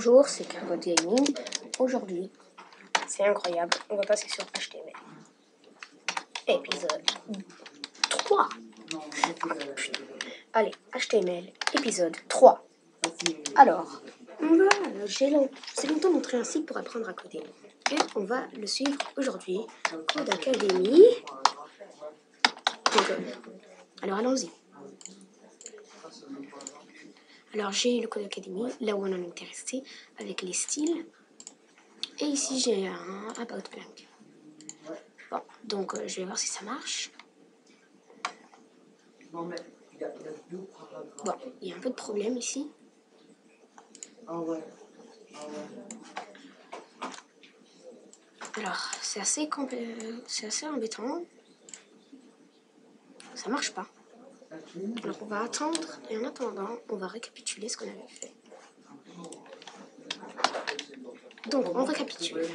Bonjour, c'est Carbot Gaming. Aujourd'hui, c'est incroyable, on va passer sur HTML. Épisode 3. Allez, HTML, épisode 3. Alors, c'est longtemps montré un site pour apprendre à coder. Et on va le suivre aujourd'hui. Code Academy. Alors allons-y. Alors j'ai le Code Academy, là où on en est intéressé, avec les styles. Et ici j'ai un About Blank. Bon, donc je vais voir si ça marche. Bon, il y a un peu de problème ici. Alors, c'est assez embêtant. Ça marche pas. Alors on va attendre, et en attendant, on va récapituler ce qu'on avait fait. Donc on récapitule.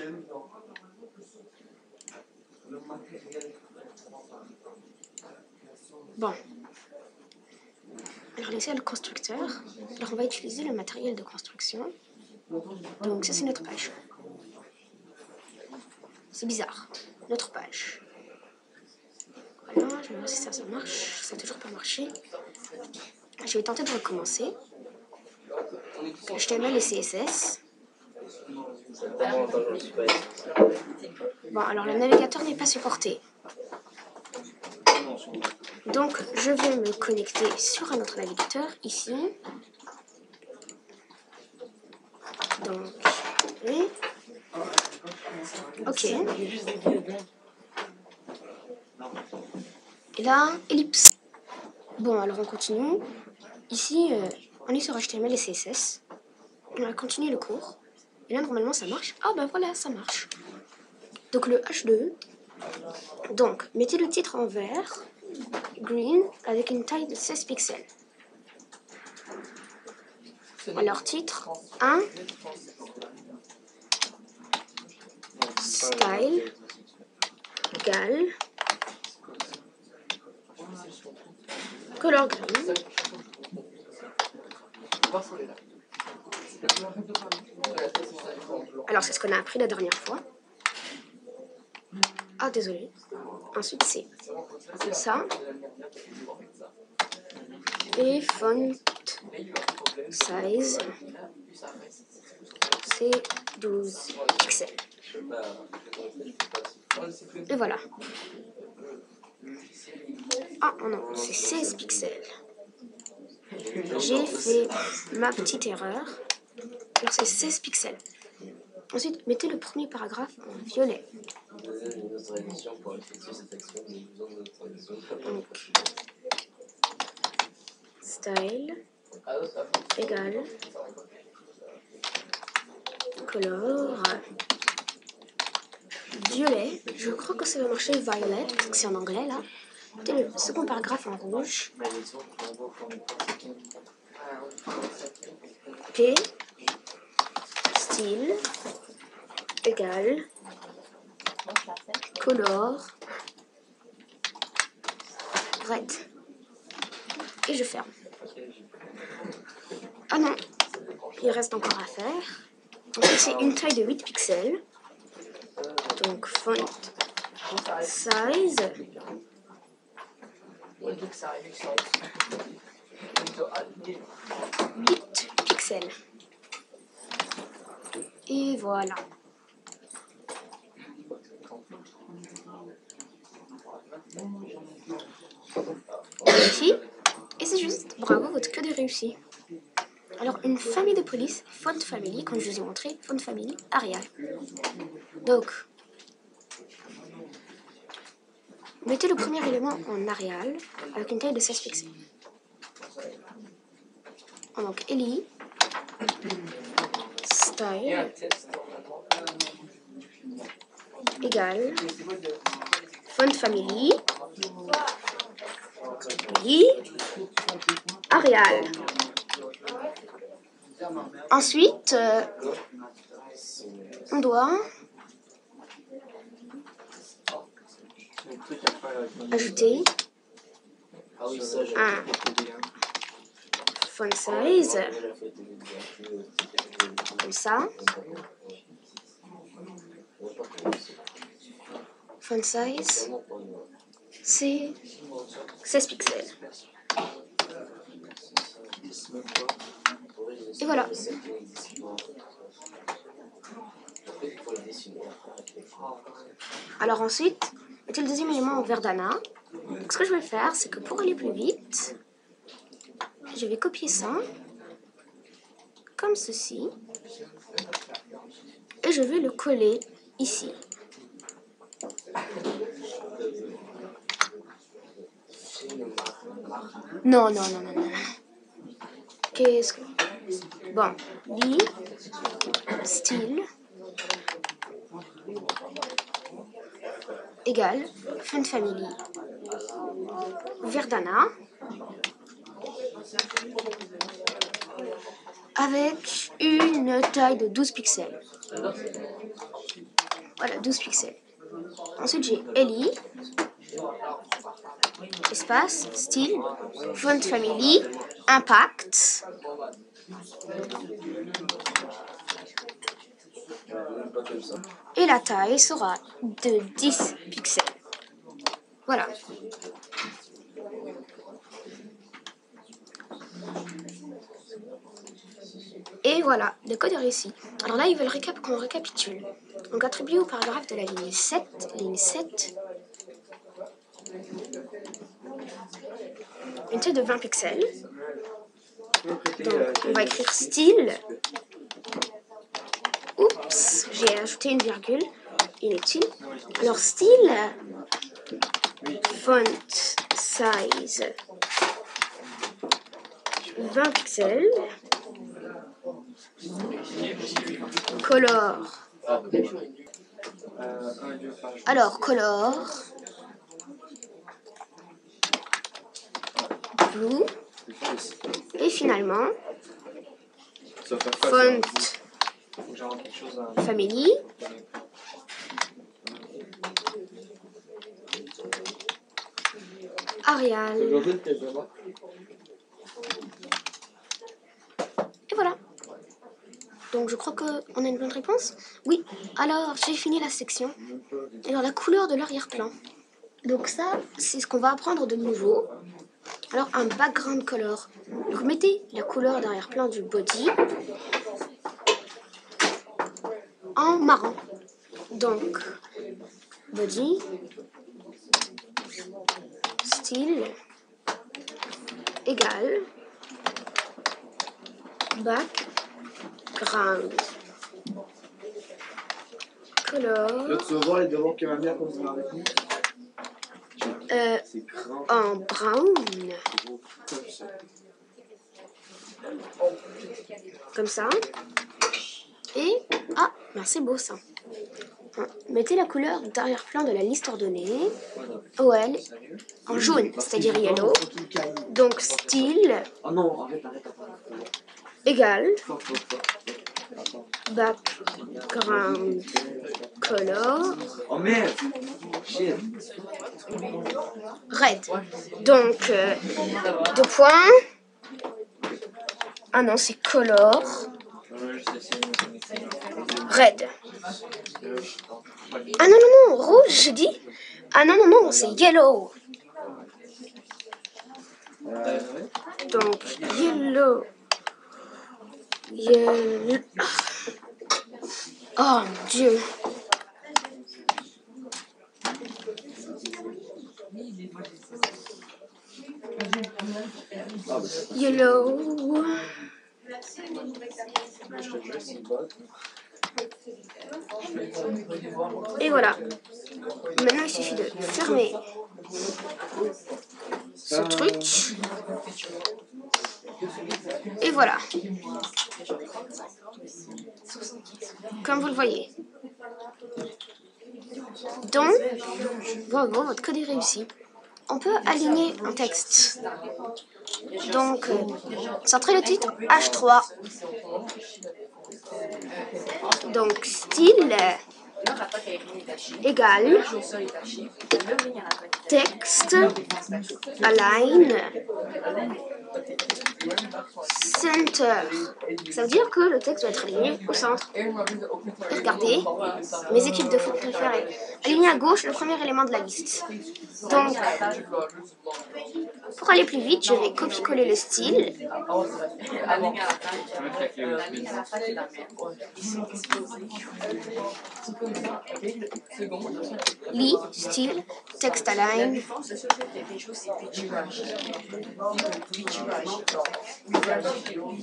Bon. Alors là, c'est le constructeur. Alors on va utiliser le matériel de construction. Donc ça c'est notre page. C'est bizarre. Notre page. Voilà, je vais voir si ça marche. Ça n'a toujours pas marché. Je vais tenter de recommencer. HTML et CSS. Bon, alors le navigateur n'est pas supporté. Donc, je vais me connecter sur un autre navigateur, ici. Donc, oui. Ok. Et là, ellipse. Bon, alors on continue. Ici, on est sur HTML et CSS. On va continuer le cours. Et là, normalement, ça marche. Ah, ben voilà, ça marche. Donc, le H2. Donc, mettez le titre en vert, green, avec une taille de 16 pixels. Alors, titre 1, style, égale, color green. Alors, c'est ce qu'on a appris la dernière fois. Ah, désolé. Ensuite, c'est ça. Et font size, c'est 12 pixels. Et voilà. Ah non, c'est 16 pixels. J'ai fait ma petite erreur. Alors c'est 16 pixels. Ensuite, mettez le premier paragraphe en violet. Donc, style égale color violet. Je crois que ça va marcher violet parce que c'est en anglais là. Mettez le second paragraphe en rouge. P style égale color red. Et je ferme. Ah non, il reste encore à faire. Ensuite, c'est une taille de 8 pixels. Donc, font size 8 pixels. Et voilà. Ici. Et c'est juste, bravo, votre code est réussi. Alors, une famille de police, font family, comme je vous ai montré, font family, Arial. Donc, mettez le premier élément en Arial avec une taille de 16 pixels. Donc, Eli, style, égale, font family, Arial. Ensuite, on doit ajouter un font size, comme ça. Font size, c'est 16 pixels. Et voilà. Alors ensuite, mettez le deuxième élément en Verdana. Donc, ce que je vais faire, c'est que pour aller plus vite, je vais copier ça, comme ceci, et je vais le coller ici. Non. Qu'est-ce que... Bon, lit, style, égale, font family, Verdana, avec une taille de 12 pixels. Voilà, 12 pixels. Ensuite, j'ai Eli, espace, style, font family, impact. Et la taille sera de 10 pixels. Voilà. Et voilà, le code est réussi. Alors là, ils veulent qu'on récapitule. Donc, attribué au paragraphe de la ligne 7, une taille de 20 pixels. Donc, on va écrire style. Oups, j'ai ajouté une virgule. Inutile. Alors, style, font size, 20 pixels. Color. Alors, color. Blue. Et finalement, font family. Arial. Et voilà. Donc je crois qu'on a une bonne réponse. Oui, alors j'ai fini la section. Alors la couleur de l'arrière-plan. Donc ça, c'est ce qu'on va apprendre de nouveau. Alors un background color. Donc mettez la couleur d'arrière-plan du body en marron. Donc body, style, égale, background color. Là, tu vas voir les devoirs que ma mère continue avec nous. En brown. Comme ça. Et, ah, ben c'est beau ça. Mettez la couleur d'arrière-plan de la liste ordonnée, OL, en jaune, c'est-à-dire yellow. Donc style, égale, background color, red. Donc, 2 points. Ah non, c'est color, red. Ah non, rouge, j'ai dit. Ah non, c'est yellow. Donc, yellow. Oh mon Dieu. Yellow. Et voilà. Maintenant, il suffit de fermer ce truc. Et voilà. Comme vous le voyez. Donc, bravo, votre code est réussi. On peut aligner un texte. Donc, centrez le titre H3. Donc, style égale texte align Center. Ça veut dire que le texte doit être aligné au centre. Et regardez, mes équipes de foot préférées. Aligné à gauche, le premier élément de la liste. Donc, pour aller plus vite, je vais copier-coller le style. Lit, style, text align.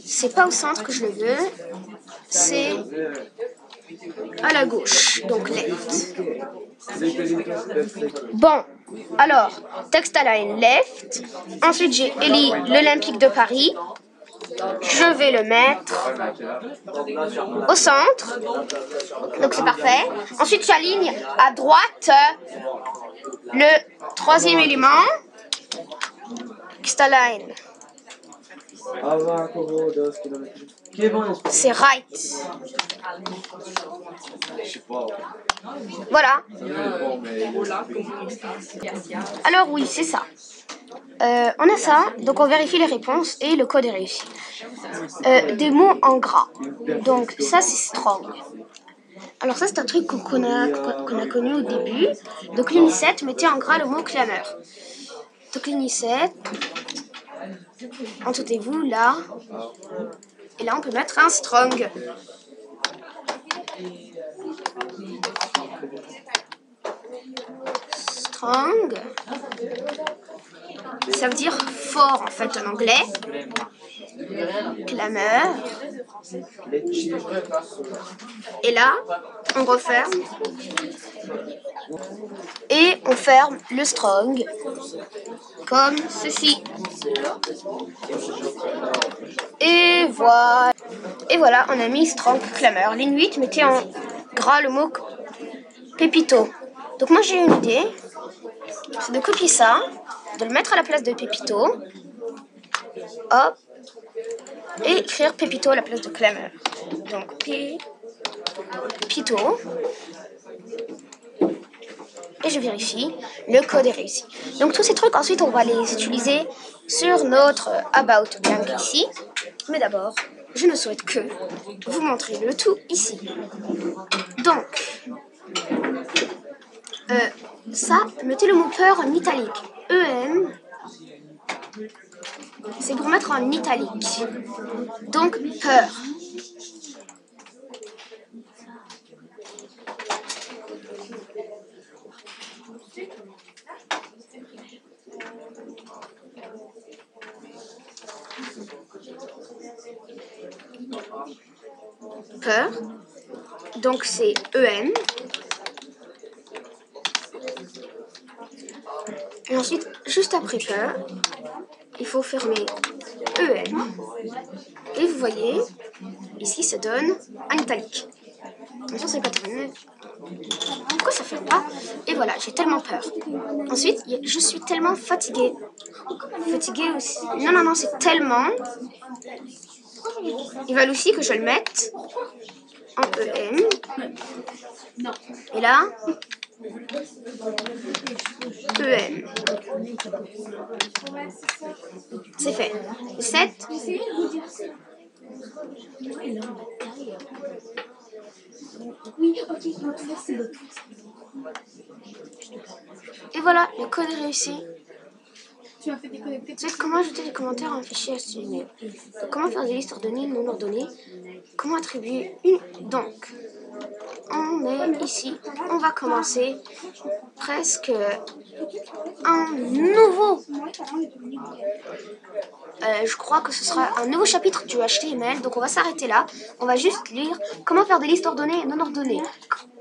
C'est pas au centre que je le veux, c'est à la gauche, donc left. Bon, alors, text align left. Ensuite, j'ai Ellie, l'Olympique de Paris. Je vais le mettre au centre. Donc c'est parfait. Ensuite, j'aligne à droite le troisième élément. Text align. C'est right. Voilà. Alors oui, c'est ça. On a ça, donc on vérifie les réponses et le code est réussi. Des mots en gras. Donc ça c'est strong. Alors ça c'est un truc qu'on a connu au début. Donc ligne 7, mettez en gras le mot clameur. Donc ligne 7, entendez-vous là. Et là on peut mettre un strong. Strong. Ça veut dire fort en fait en anglais. Clameur. Et là, on referme. Et on ferme le strong. Comme ceci. Et voilà. Et voilà, on a mis strong clameur. Ligne 8, mettez en gras le mot Pépito. Donc moi j'ai une idée. C'est de copier ça, de le mettre à la place de Pépito. Hop. Et écrire Pépito à la place de clameur. Donc Pépito. Et je vérifie, le code est réussi. Donc tous ces trucs, ensuite on va les utiliser sur notre About Blank ici. Mais d'abord, je ne souhaite que vous montrer le tout ici. Donc, ça, mettez le mot peur en italique. EN, c'est pour mettre en italique. Donc, peur. Peur. Donc, c'est EN. Et ensuite, juste après peur, il faut fermer EN. Et vous voyez, ici, ça donne en italique. Attention, c'est pas terminé. Pourquoi ça fait pas? Et voilà, j'ai tellement peur. Ensuite, je suis tellement fatiguée. Fatiguée aussi. Non, c'est tellement. Il va aussi que je le mette en EN. Et là, EN. C'est fait. 7. Et voilà, le code est réussi. Ensuite, comment ajouter des commentaires à un fichier HTML. Donc, comment faire des listes ordonnées non ordonnées. Comment attribuer une. Donc, on est ici. On va commencer presque un nouveau. Je crois que ce sera un nouveau chapitre du HTML. Donc, on va s'arrêter là. On va juste lire comment faire des listes ordonnées et non ordonnées.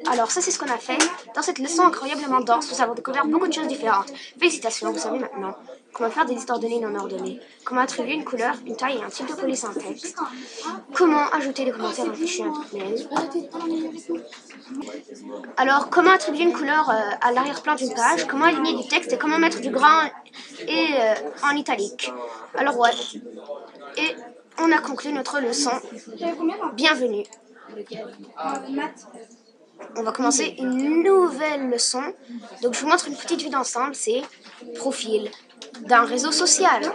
Alors, ça, c'est ce qu'on a fait dans cette leçon incroyablement dense. Nous avons découvert beaucoup de choses différentes. Félicitations, vous savez maintenant comment faire des listes ordonnées et non ordonnées. Comment attribuer une couleur, une taille et un type de police à un texte. Comment ajouter des commentaires à un fichier HTML. Alors, comment attribuer une couleur à l'arrière-plan d'une page. Comment aligner du texte et comment mettre du gras et en italique. Alors, ouais. Et on a conclu notre leçon. Bienvenue. On va commencer une nouvelle leçon. Donc je vous montre une petite vue d'ensemble, c'est profil d'un réseau social.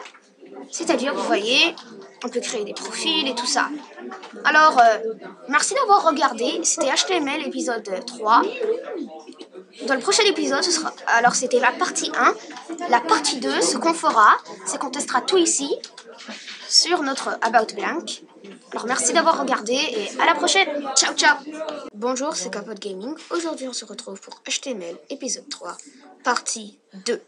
C'est-à-dire, vous voyez, on peut créer des profils et tout ça. Alors, merci d'avoir regardé. C'était HTML épisode 3. Dans le prochain épisode, ce sera... Alors, c'était la partie 1. La partie 2, ce qu'on fera, c'est qu'on testera tout ici sur notre About Blank. Alors, merci d'avoir regardé et à la prochaine. Ciao, ciao. Bonjour, c'est Capote Gaming. Aujourd'hui, on se retrouve pour HTML épisode 3, partie 2.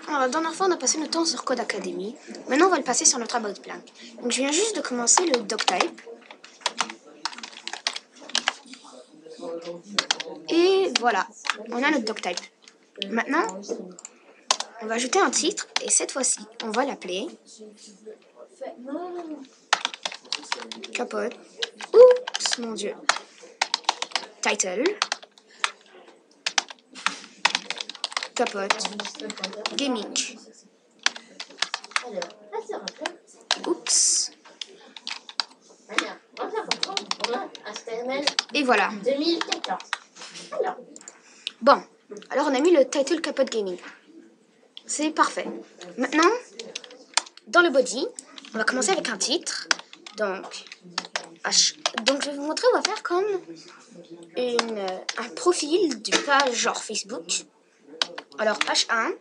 Alors, la dernière fois, on a passé notre temps sur Code Academy. Maintenant, on va le passer sur notre About Blank. Donc, je viens juste de commencer le doctype. Et voilà, on a notre doctype. Maintenant, on va ajouter un titre. Et cette fois-ci, on va l'appeler Capote. Oups, mon Dieu. Title. Capote Gaming. Oups. Et voilà. 2014. Bon, alors on a mis le title Capote Gaming. C'est parfait. Maintenant, dans le body, on va commencer avec un titre. Donc, je vais vous montrer, on va faire comme un profil d'une page genre Facebook. Alors, H1.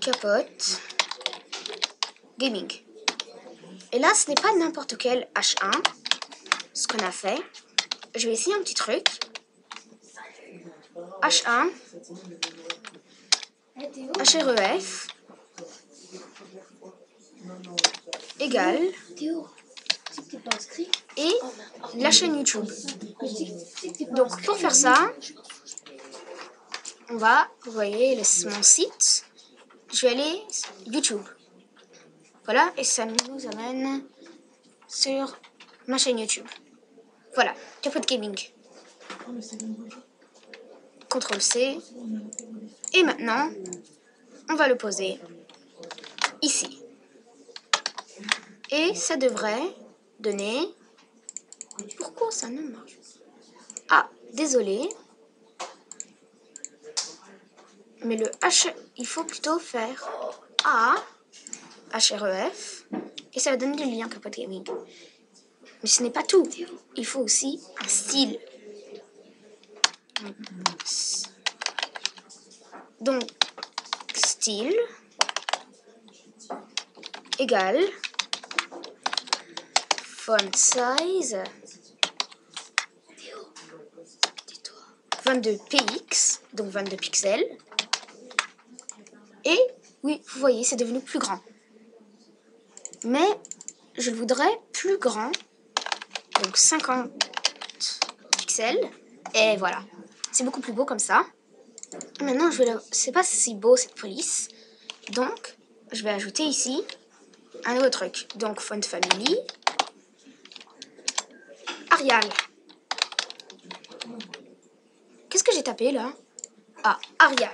Capote Gaming. Et là, ce n'est pas n'importe quel H1. Ce qu'on a fait. Je vais essayer un petit truc. H1. href égale et la chaîne YouTube. Donc pour faire ça, on va, vous voyez mon site, je vais aller YouTube. Voilà, et ça nous amène sur ma chaîne YouTube. Voilà, Capote Gaming. CTRL-C. Et maintenant, on va le poser ici. Et ça devrait donner... Pourquoi ça ne marche pas? Ah, désolé. Mais le H... Il faut plutôt faire A, href, et ça va donner le lien Capote Gaming. Mais ce n'est pas tout. Il faut aussi un style. Donc, style égale font size 22 px, donc 22 pixels. Et oui, vous voyez, c'est devenu plus grand. Mais je le voudrais plus grand, donc 50 pixels. Et voilà, c'est beaucoup plus beau comme ça. Maintenant, c'est pas si beau cette police. Donc, je vais ajouter ici un nouveau truc. Donc, font family. Arial. Qu'est-ce que j'ai tapé là? Ah, Arial.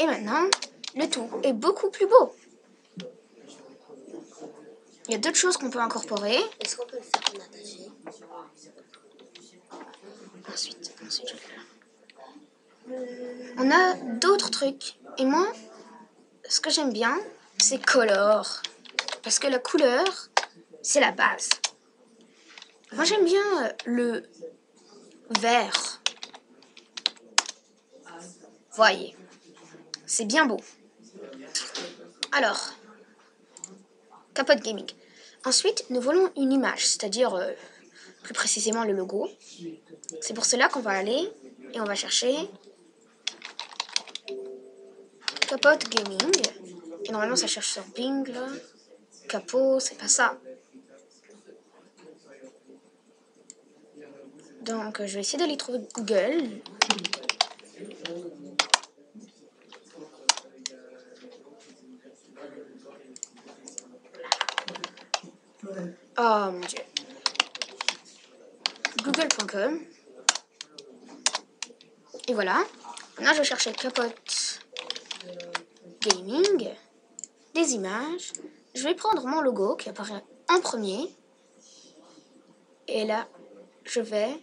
Et maintenant, le tout est beaucoup plus beau. Il y a d'autres choses qu'on peut incorporer. Est-ce qu'on peut le faire en attaché? Ensuite, je vais faire. On a d'autres trucs. Et moi, ce que j'aime bien, c'est color. Parce que la couleur, c'est la base. Moi, j'aime bien le vert. Voyez, c'est bien beau. Alors, Capote Gaming. Ensuite, nous voulons une image, c'est-à-dire plus précisément le logo. C'est pour cela qu'on va aller et on va chercher Capote Gaming. Et normalement, ça cherche sur Bing, là. Capot, c'est pas ça. Donc, je vais essayer d'aller trouver Google. Oh mon Dieu. Google.com. Et voilà. Maintenant, je vais chercher Capote Gaming. Des images. Je vais prendre mon logo qui apparaît en premier. Et là, je vais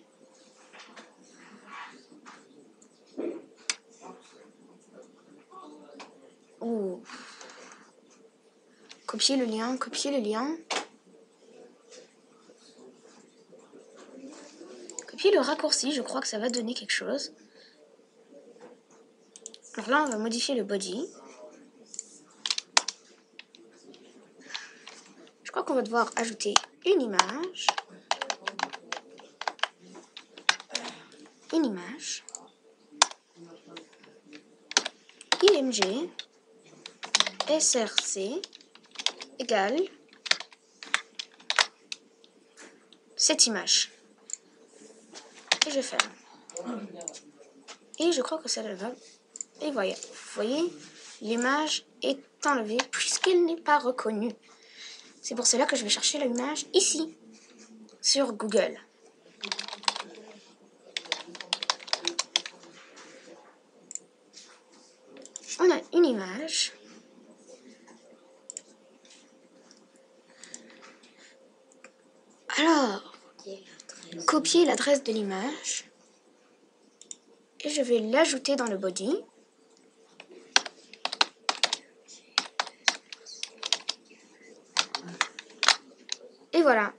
copier le lien, copier le raccourci, je crois que ça va donner quelque chose. Alors là, on va modifier le body. Je crois qu'on va devoir ajouter une image. IMG SRC égale cette image. Et je ferme. Et je crois que ça va. Et vous voyez, l'image est enlevée puisqu'elle n'est pas reconnue. C'est pour cela que je vais chercher l'image ici, sur Google. On a une image. Alors, copier l'adresse de l'image. Et je vais l'ajouter dans le body. Et voilà.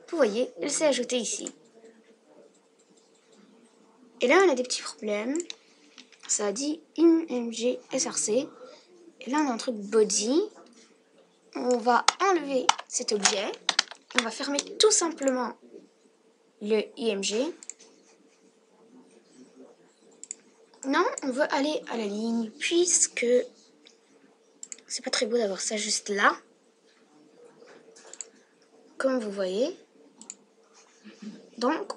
Vous voyez, elle s'est ajoutée ici. Et là, on a des petits problèmes. Ça a dit IMG SRC. Et là, on a un truc body. On va enlever cet objet. On va fermer tout simplement le IMG. Non, on veut aller à la ligne puisque c'est pas très beau d'avoir ça juste là. Comme vous voyez. Donc,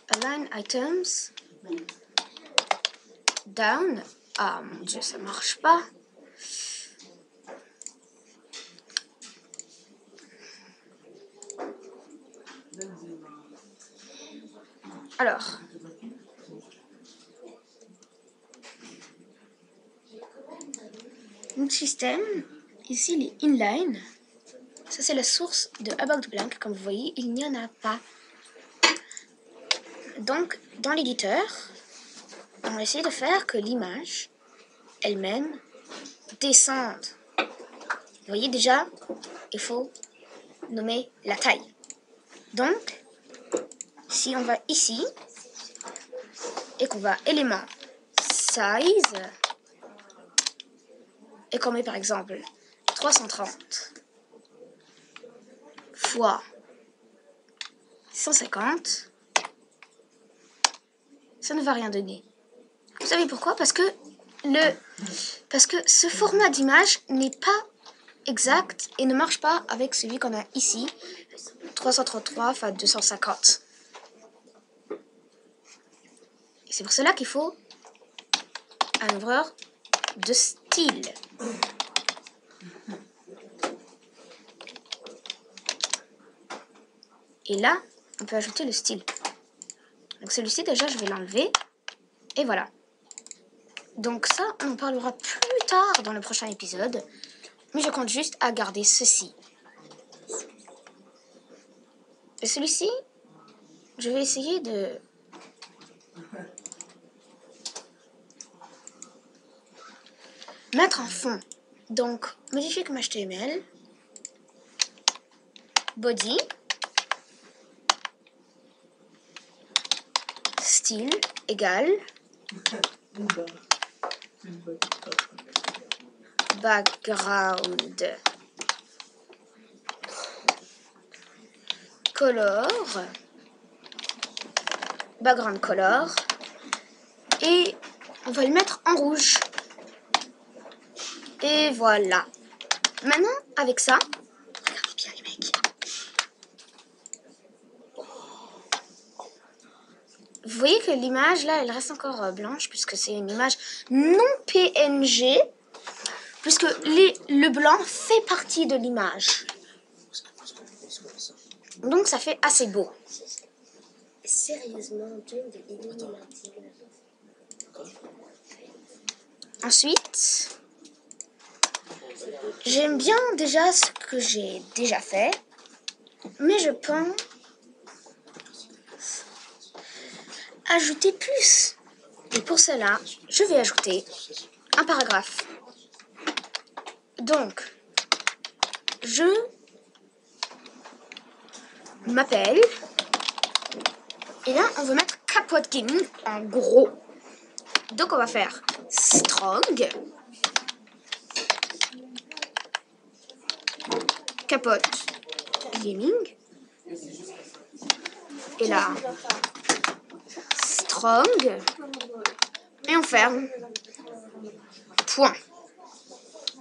align items down. Ah mon dieu, ça marche pas. Alors, notre système, ici les inline, ça c'est la source de about blank. Comme vous voyez, il n'y en a pas. Donc, dans l'éditeur, on va essayer de faire que l'image elle-même descende. Vous voyez déjà, il faut nommer la taille. Donc, si on va ici et qu'on va élément size et qu'on met par exemple 330 fois 150, ça ne va rien donner. Vous savez pourquoi? Parce que ce format d'image n'est pas exact et ne marche pas avec celui qu'on a ici, 333 fois 250. Et c'est pour cela qu'il faut un ouvreur de style. Et là, on peut ajouter le style. Donc celui-ci, déjà, je vais l'enlever. Et voilà. Donc ça, on en parlera plus tard dans le prochain épisode. Mais je compte juste à garder ceci. Et celui-ci, je vais essayer de... mettre en fond. Donc, modifier comme HTML. Body. Style égale background color, background color, et on va le mettre en rouge. Et voilà. Maintenant, avec ça, regardez bien les mecs. Vous voyez que l'image, là, elle reste encore blanche, puisque c'est une image non PNG, puisque le blanc fait partie de l'image. Donc, ça fait assez beau. Sérieusement, John de Illuminati. Ensuite, J'aime bien déjà ce que j'ai déjà fait, mais je pense ajouter plus. Et pour cela, je vais ajouter un paragraphe. Donc, je m'appelle, et là on va mettre Capote Gaming en gros. Donc on va faire strong Capote Gaming, et là strong, et on ferme point,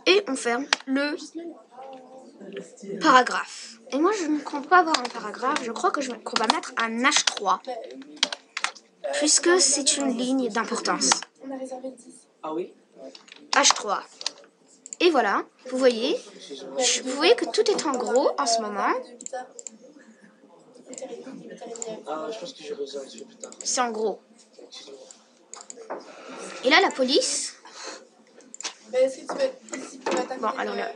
et on ferme le paragraphe. Et moi je ne compte pas avoir un paragraphe, je crois qu'on va mettre un H3 puisque c'est une ligne d'importance. Ah oui? H3. Et voilà, vous voyez que tout est en gros en ce moment. Ah, je pense que je reviens dessus plus tard. C'est en gros. Et là, la police. Bon, alors là,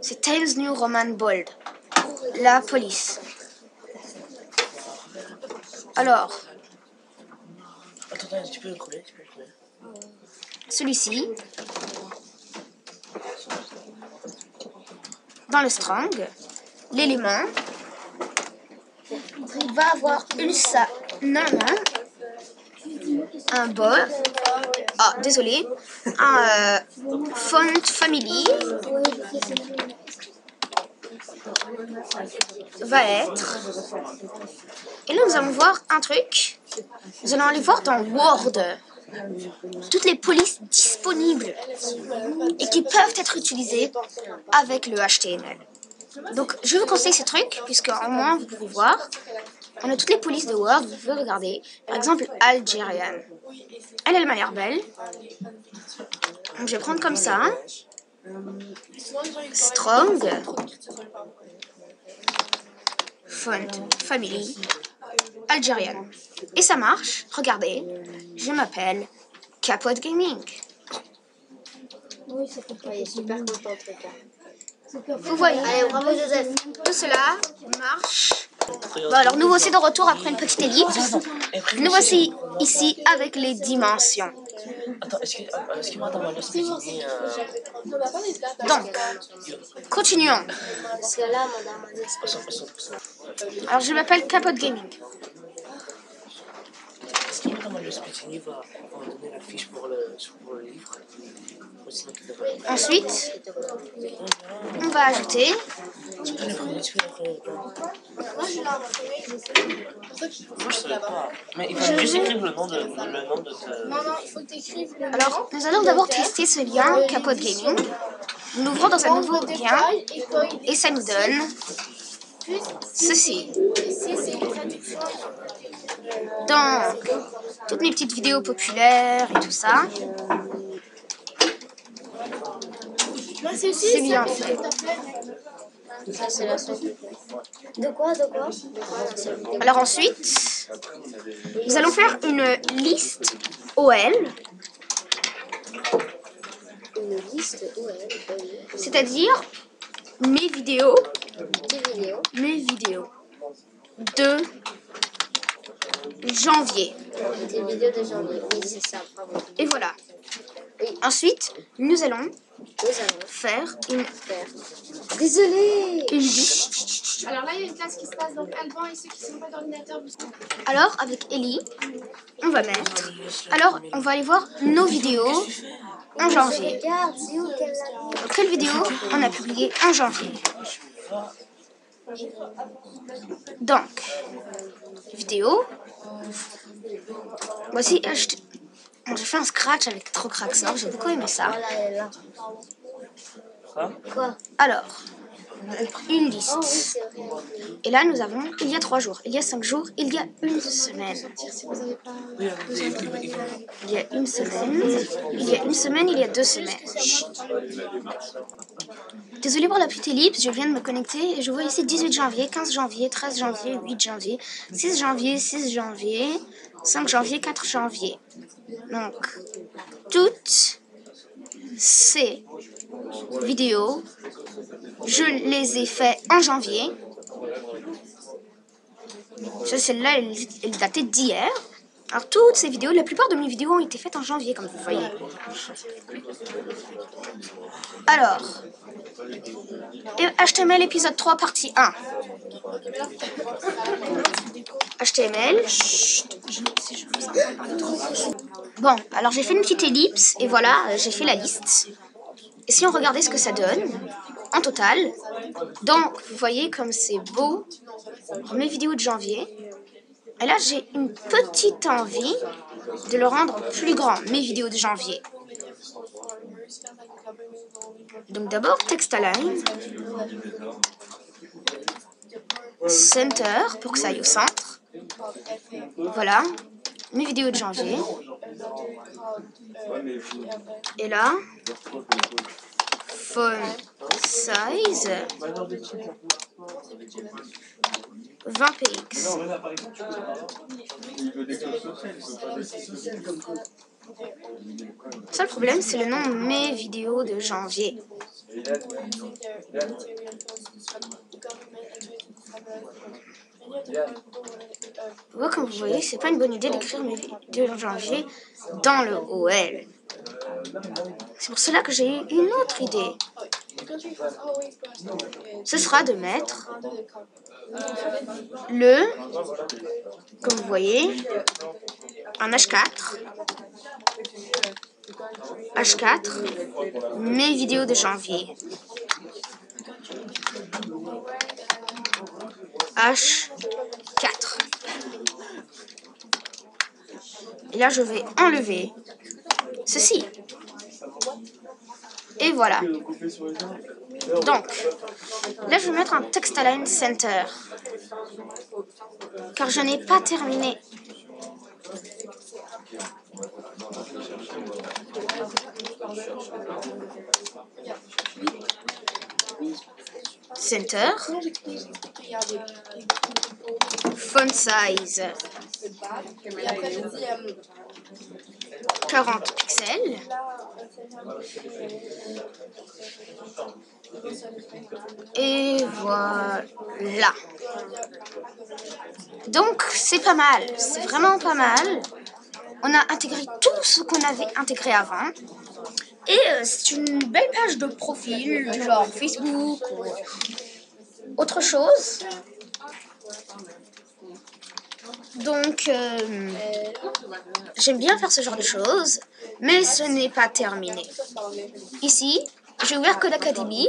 c'est Times New Roman Bold. La police. Alors, Attends, tu peux le coller, celui-ci, dans le strong, l'élément, il va avoir une un bol, désolé, un font family va être, et là nous allons voir un truc, nous allons aller voir dans Word toutes les polices disponibles et qui peuvent être utilisées avec le HTML. Donc je vous conseille ce truc puisque au moins vous pouvez voir, on a toutes les polices de Word, vous pouvez regarder, par exemple Algerian, elle m'a l'air belle, donc je vais prendre comme ça, strong, font, family, Algerian, et ça marche, regardez, je m'appelle Capote Gaming. Oui, c'est pourquoi il est super content, le truc. Vous voyez, Allez, bravo Joseph. tout cela marche. Bon, alors nous voici de retour après une petite ellipse. Nous voici ici avec les dimensions. Attends, est-ce que moi dans ma liste c'est fini Donc, continuons. Parce que là, madame, Alors je m'appelle Capote Gaming. Est-ce que moi dans ma liste Pitini va donner la fiche pour le livre? Ensuite, on va ajouter. Tu peux l'imprimer. moi je l'ai imprimé. Moi je savais pas. Mais il faut juste écrire le nom de Non, il faut que tu écrives. Alors, nous allons d'abord tester ce lien Capote Gaming. Nous l'ouvrons dans un nouveau lien et ça nous donne ceci. Donc, toutes mes petites vidéos populaires et tout ça. C'est bien fait. De quoi Alors ensuite, nous allons faire une liste OL. Une liste C'est-à-dire mes vidéos Des vidéos. de janvier. Des vidéos de janvier. Oui, c'est ça, bravo. Et voilà. Oui. Ensuite, nous allons Nous allons faire une Désolée. liste. Alors là, il y a une classe qui se passe, donc Alban et ceux qui sont pas d'ordinateur. Alors, avec Ellie, on va mettre. Alors, on va aller voir nos vidéos en janvier. Regarde, c'est où qu'elle l'a mis? Quelle vidéo on a publié en janvier? Donc, vidéo. Voici, j'ai fait un scratch avec Trocraxor, j'ai beaucoup aimé ça. Voilà, elle est là. Quoi? Alors, une Oh oui, liste. c'est vrai. Et là, nous avons, il y a 3 jours, il y a 5 jours, il y a une semaine. Il y a une semaine, il y a une semaine, il y a 2 semaines. Désolée pour la petite ellipse, je viens de me connecter et je vois ici 18 janvier, 15 janvier, 13 janvier, 8 janvier, 6 janvier, 6 janvier, 5 janvier, 4 janvier. Donc, toutes ces vidéos, je les ai fait en janvier. Celle-là, elle datait d'hier. Alors toutes ces vidéos, la plupart de mes vidéos ont été faites en janvier, comme vous voyez. Alors, HTML épisode 3 partie 1. HTML. Bon, alors j'ai fait une petite ellipse et voilà, j'ai fait la liste. Et si on regardait ce que ça donne en total, donc vous voyez comme c'est beau pour mes vidéos de janvier. Et là, j'ai une petite envie de le rendre plus grand, mes vidéos de janvier. Donc d'abord, text align, center, pour que ça aille au centre. Voilà, mes vidéos de janvier. Et là, font size, 20 px. Ça, le problème, c'est le nom de mes vidéos de janvier. Comme vous voyez, c'est pas une bonne idée d'écrire mes vidéos de janvier dans le OL. C'est pour cela que j'ai eu une autre idée. Ce sera de mettre le, comme vous voyez, un H4, mes vidéos de janvier. H4. Et là, je vais enlever ceci. Et voilà. Donc, là, je vais mettre un text align center. Car je n'ai pas terminé. Center. Font size. 40 pixels. Et voilà. Donc, c'est pas mal. C'est vraiment pas mal. On a intégré tout ce qu'on avait intégré avant. Et c'est une belle page de profil, du genre Facebook ou autre chose. Donc, j'aime bien faire ce genre de choses, mais ce n'est pas terminé. Ici, j'ai ouvert Codecademy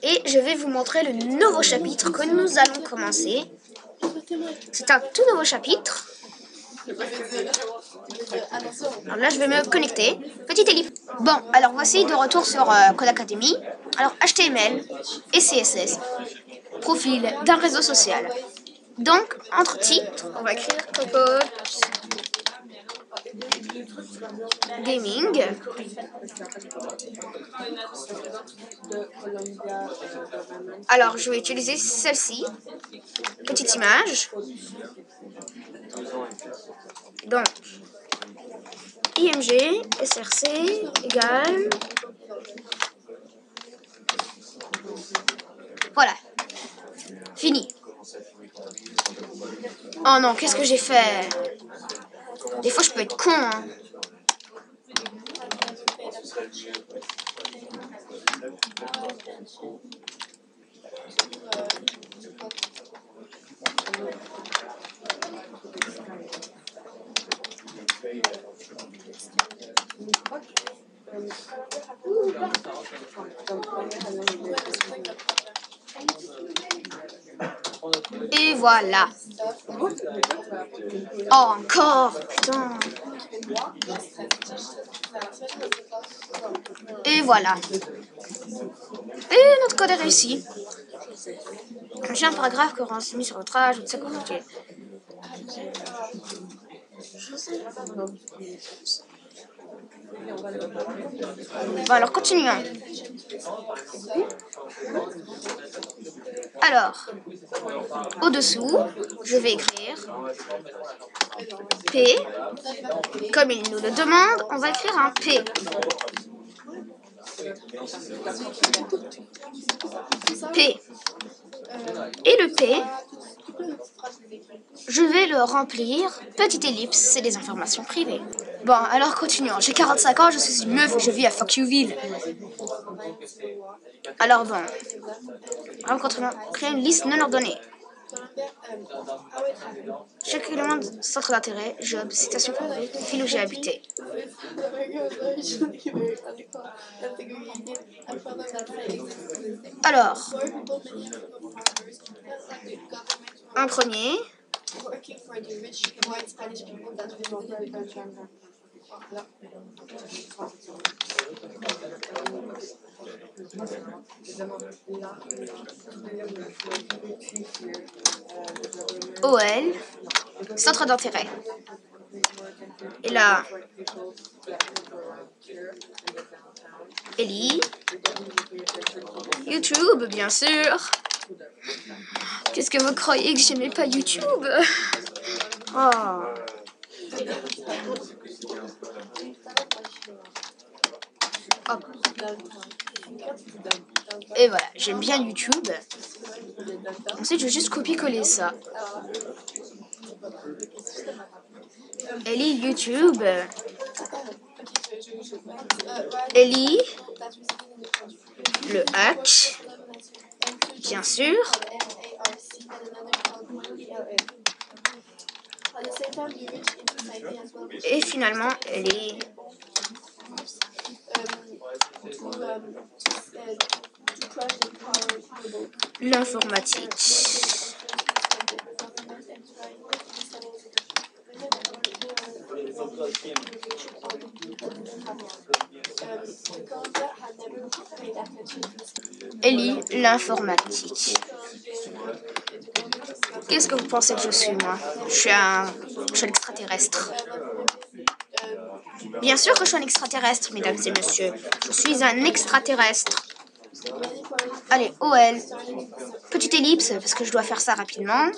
et je vais vous montrer le nouveau chapitre que nous allons commencer. C'est un tout nouveau chapitre. Alors là, je vais me connecter. Petite ellipse. Bon, alors voici de retour sur Codecademy. Alors, HTML et CSS. Profil d'un réseau social. Donc, entre titres, on va écrire Coco Gaming. Alors, je vais utiliser celle-ci. Petite image. Donc, IMG, SRC égale. Voilà. Fini. Oh non, qu'est-ce que j'ai fait? Des fois, je peux être con, hein. Et voilà. Oh, encore, putain. Et voilà. Et notre code est réussi. J'ai un paragraphe que renseigné sur votre âge, tout ça compliqué. Bon, alors continuons. Alors, au-dessous, je vais écrire P. Comme il nous le demande, on va écrire un P. P. Et le P, je vais le remplir. Petite ellipse, c'est des informations privées. Bon, alors continuons. J'ai 45 ans, je suis une meuf et je vis à Fuck Youville. Alors bon, rencontrement, créer une liste non ordonnée. Chaque élément de centre d'intérêt, job, citation favorite, ville où j'ai habité. Alors, en premier, OL, centre d'intérêt. Et là, Ellie, YouTube, bien sûr. Qu'est-ce que vous croyez que j'aimais pas YouTube? Oh. Hop. Et voilà, j'aime bien YouTube. Ensuite, je vais juste copier-coller ça. Ellie, YouTube. Ellie, le hack, bien sûr. Et finalement, Ellie, l'informatique. Ellie, l'informatique. Qu'est-ce que vous pensez que je suis, moi? Je suis un extraterrestre. Bien sûr que je suis un extraterrestre, mesdames et messieurs. Je suis un extraterrestre. Allez, OL. Petite ellipse, parce que je dois faire ça rapidement.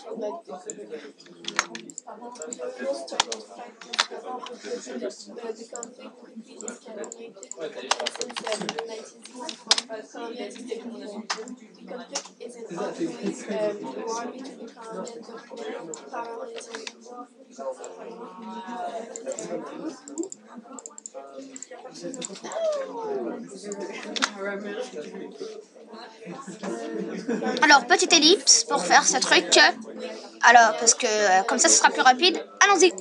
Alors, petite ellipse pour faire ce truc. Alors, parce que comme ça, ce sera plus rapide. Allons-y.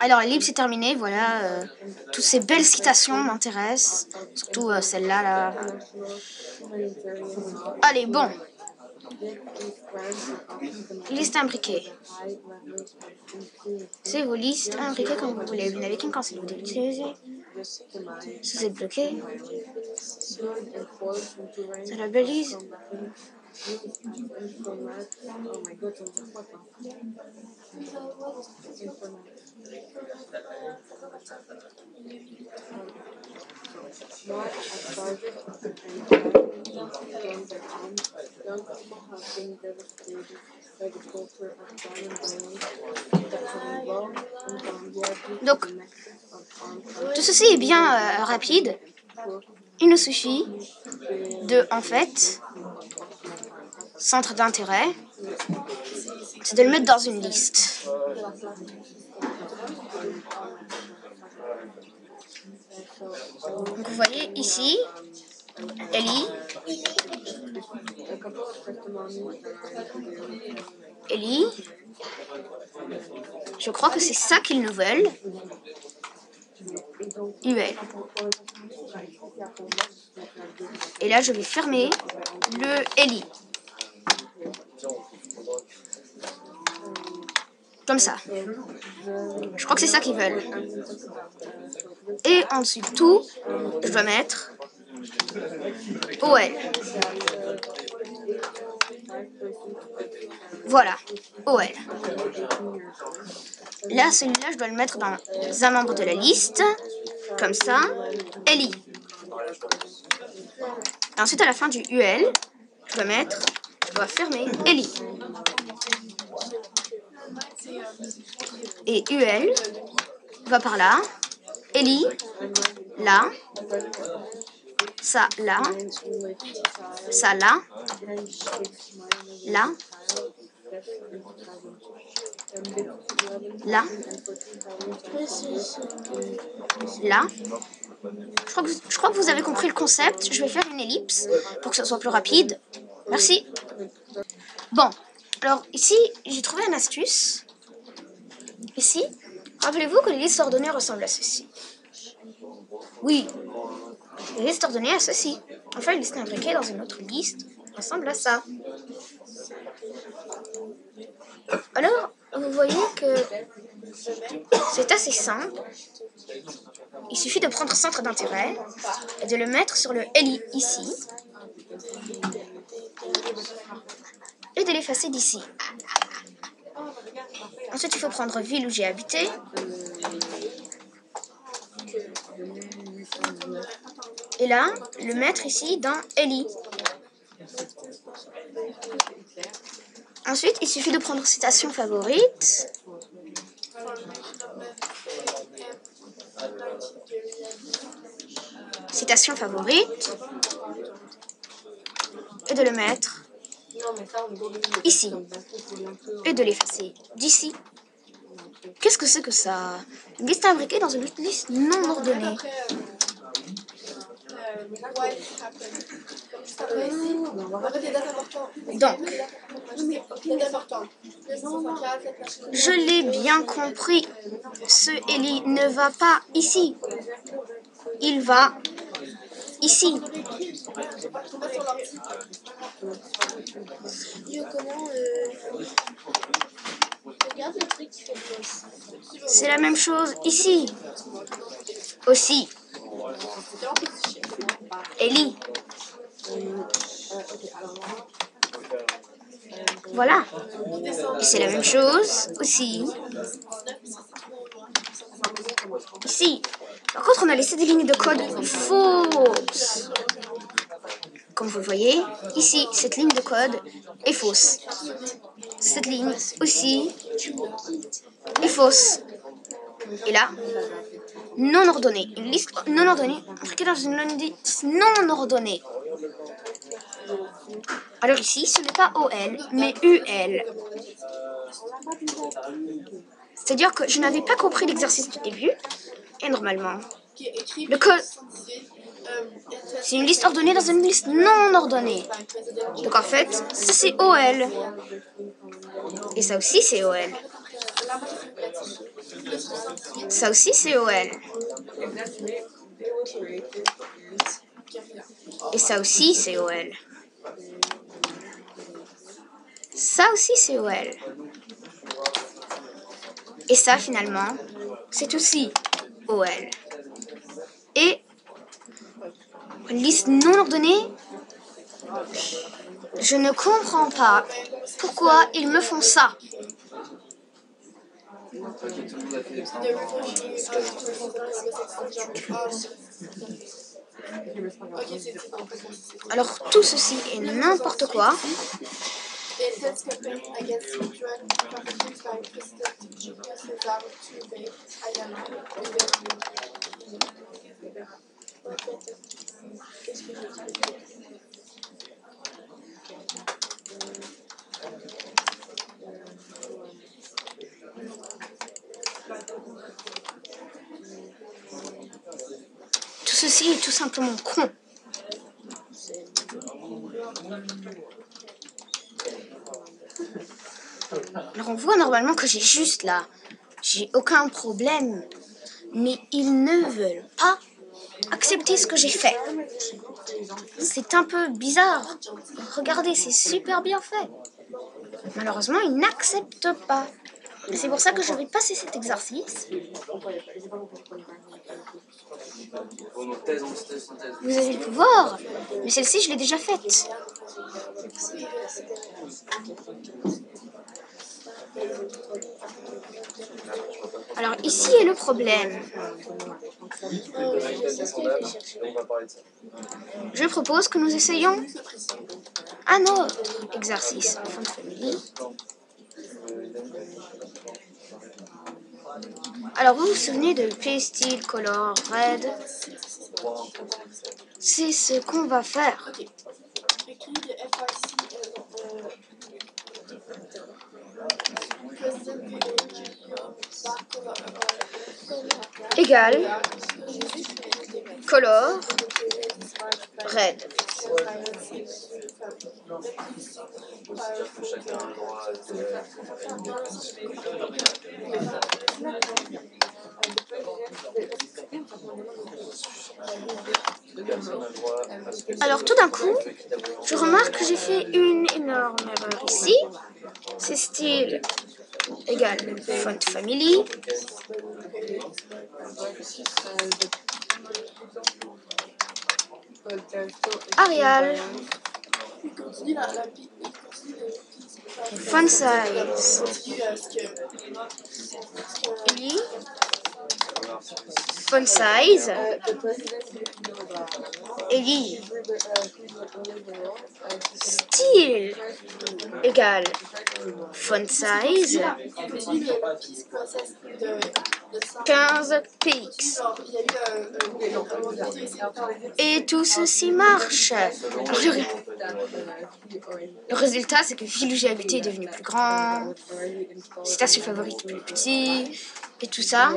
Alors, l'ellipse est terminée. Voilà. Toutes ces belles citations m'intéressent. Surtout celle-là. Là. Allez, bon. Liste imbriquée. C'est vos listes imbriquées comme vous voulez. Vous n'avez qu'une cancel. Vous devez l'utiliser. Si vous êtes bloqué. C'est la balise. Donc, tout ceci est bien rapide. Il nous suffit de, en fait, centre d'intérêt, c'est de le mettre dans une liste. Donc, vous voyez ici, Ellie, je crois que c'est ça qu'ils nous veulent. UL. Et là, je vais fermer le Ellie. Comme ça. Je crois que c'est ça qu'ils veulent. Et ensuite, tout, je dois mettre OL. Voilà, OL. Là, celui-là, je dois le mettre dans un membre de la liste. Comme ça. Ellie. Et ensuite, à la fin du UL, je dois fermer Ellie. Et UL va par là. Ellie, là. ça là, ça là, là, là, là. Je crois que vous avez compris le concept. Je vais faire une ellipse pour que ce soit plus rapide. Merci. Bon, alors ici, j'ai trouvé une astuce. Ici, rappelez-vous que les listes ordonnées ressemblent à ceci. Oui, les listes ordonnées à ceci. Enfin, une liste imbriquée dans une autre liste ressemble à ça. Alors, vous voyez que c'est assez simple. Il suffit de prendre centre d'intérêt et de le mettre sur le LI ici et de l'effacer d'ici. Ensuite, il faut prendre ville où j'ai habité et là, le mettre ici dans LI. Ensuite, il suffit de prendre citation favorite et de le mettre ici et de l'effacer d'ici. Qu'est-ce que c'est que ça? Une liste imbriquée dans une liste non ordonnée. Donc, je l'ai bien compris. Ce Eli ne va pas ici. Il va ici. C'est la même chose ici. Aussi. Eli. Voilà. Et c'est la même chose aussi. Ici. Par contre, on a laissé des lignes de code fausses. Comme vous le voyez, ici, cette ligne de code est fausse. Cette ligne aussi est fausse. Et là, non ordonnée. Une liste non ordonnée imbriquée dans une liste non ordonnée. Alors ici, ce n'est pas OL, mais UL. C'est-à-dire que je n'avais pas compris l'exercice du début. Et normalement, le code, c'est une liste ordonnée dans une liste non ordonnée. Donc en fait, ça c'est OL. Et ça aussi c'est OL. Ça aussi c'est OL. Et ça aussi c'est OL. Ça aussi c'est OL. Et ça finalement, c'est aussi OL. Et une liste non ordonnée, je ne comprends pas pourquoi ils me font ça. Alors tout ceci est n'importe quoi. Tout ceci est tout simplement con. Alors on voit normalement que j'ai juste là, j'ai aucun problème, mais ils ne veulent pas accepter ce que j'ai fait. C'est un peu bizarre. Regardez, c'est super bien fait. Malheureusement, ils n'acceptent pas. Et c'est pour ça que je vais passer cet exercice. Vous avez le pouvoir, mais celle-ci, je l'ai déjà faite. Alors ici est le problème. Je propose que nous essayions un autre exercice. Font family. Alors vous vous souvenez de P style color red? c'est ce qu'on va faire. Ok. Écrit de FRC Égal color red. Alors tout d'un coup, je remarque que j'ai fait une énorme erreur ici. C'est style égal font family. Arial. Font size. Eli. Font size. Eli. Style égale font size 15 pix. Et tout ceci marche. Le résultat, c'est que Villugiabilité est devenu plus grand, citation favorite plus petit, et tout ça.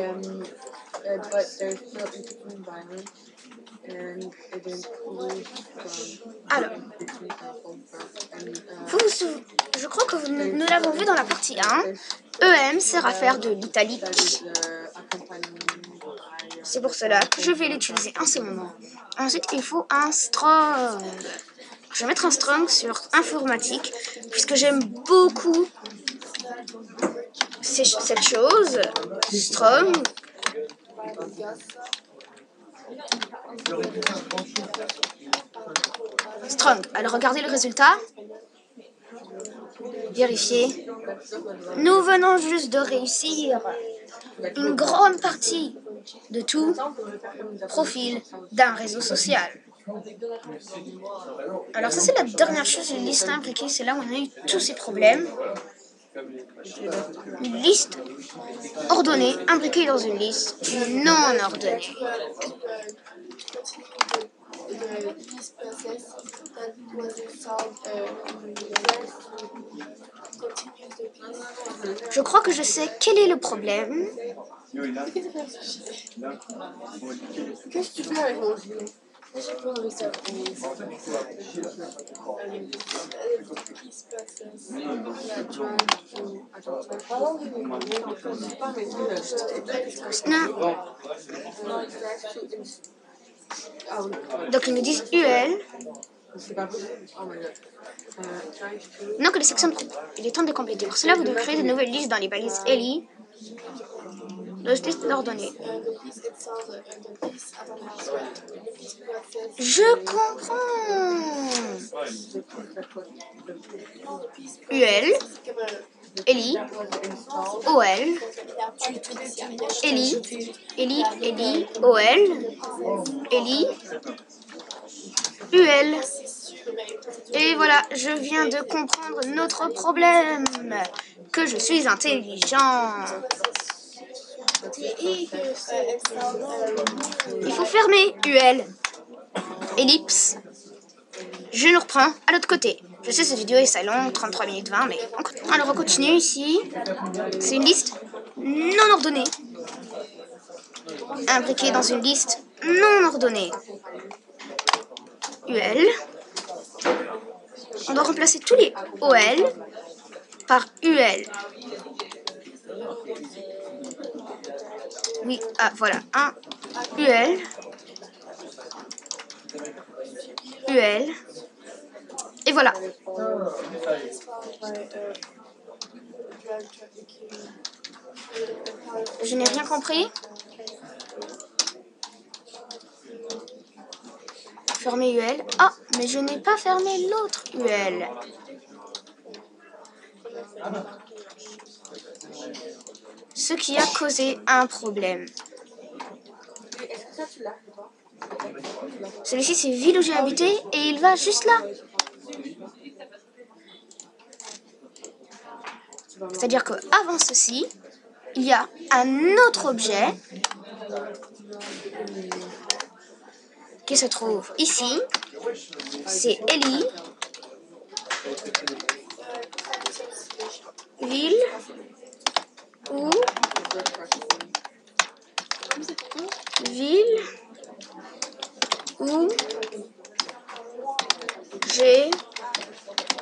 Alors, je crois que nous l'avons vu dans la partie 1. EM sert à faire de l'italique. C'est pour cela que je vais l'utiliser en ce moment. Ensuite, il faut un strong. Je vais mettre un strong sur informatique, puisque j'aime beaucoup cette chose. Strong. Strong. Alors, regardez le résultat. Vérifiez. Nous venons juste de réussir une grande partie de tout profil d'un réseau social. Alors ça, c'est la dernière chose, une liste imbriquée. C'est là où on a eu tous ces problèmes. Une liste ordonnée, imbriquée dans une liste non ordonnée. Je crois que je sais quel est le problème. Qu'est-ce que tu fais avec mon jus? Non. Donc ils nous disent UL. Non, que les sections. Il est temps de compléter. Pour cela, vous devez créer de nouvelles listes dans les balises ELI. Nos listes ordonnées. Je comprends. UL, ELI, OL, ELI, OL, ELI, UL. Et voilà, je viens de comprendre notre problème. Que je suis intelligent. Il faut fermer UL. Ellipse. Je nous reprends à l'autre côté. Je sais, cette vidéo est ça long, 33 minutes 20, mais alors on continue ici. C'est une liste non ordonnée. Imbriquée dans une liste non ordonnée. UL. On doit remplacer tous les OL par UL. Oui, ah voilà, un UL. UL. Et voilà. Je n'ai rien compris. Fermer UL. Ah, mais je n'ai pas fermé l'autre UL. Ce qui a causé un problème. Celui-ci, c'est ville où j'ai habité et il va juste là. C'est-à-dire qu'avant ceci, il y a un autre objet qui se trouve ici. C'est Ellie. Ville où j'ai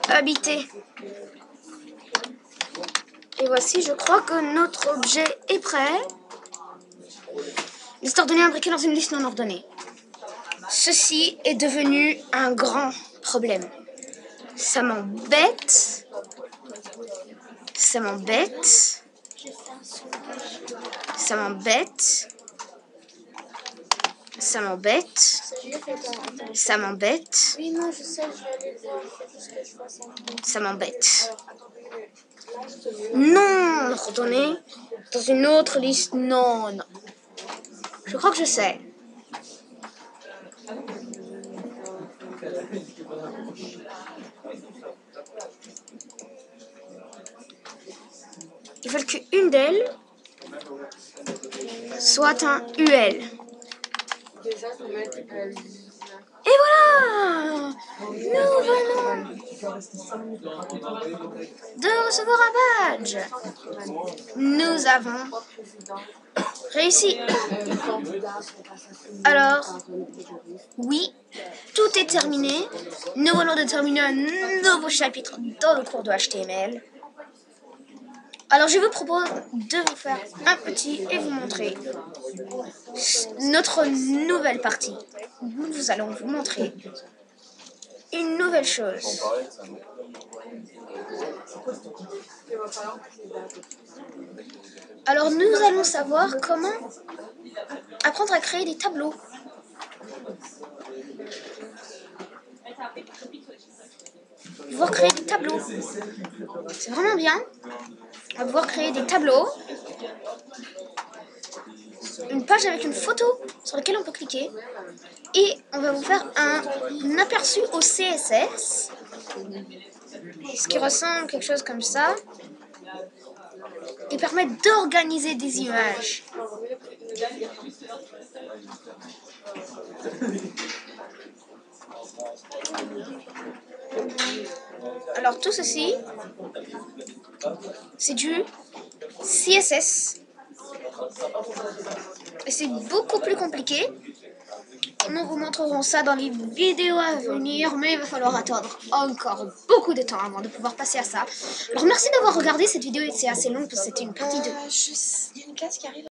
habité. Et voici, je crois que notre objet est prêt. Liste ordonnée imbriquée dans une liste non ordonnée. Ceci est devenu un grand problème. Ça m'embête. Ça m'embête. Ça m'embête. Ça m'embête. Ça m'embête. Oui, non, je sais, je vais aller voir. Il faut juste que je fasse un... Ça m'embête. Non, ordonnée dans une autre liste. Non, non. Je crois que je sais. Ils veulent qu'une d'elles soit un UL. Et voilà! Nous venons de recevoir un badge. Nous avons réussi. Alors, oui, tout est terminé. Nous venons de terminer un nouveau chapitre dans le cours de HTML. Alors, je vous propose de vous faire un petit et vous montrer notre nouvelle partie. Nous allons vous montrer une nouvelle chose. Alors, nous allons savoir comment apprendre à créer des tableaux. Pouvoir créer des tableaux. C'est vraiment bien. On va pouvoir créer des tableaux. Une page avec une photo sur laquelle on peut cliquer. Et on va vous faire un aperçu au CSS. Ce qui ressemble à quelque chose comme ça. Et permet d'organiser des images. Alors tout ceci, c'est du CSS. Et c'est beaucoup plus compliqué. Nous vous montrerons ça dans les vidéos à venir, mais il va falloir attendre encore beaucoup de temps avant de pouvoir passer à ça. Alors merci d'avoir regardé cette vidéo, c'est assez long parce que c'était une partie de... Il y a une classe qui arrive.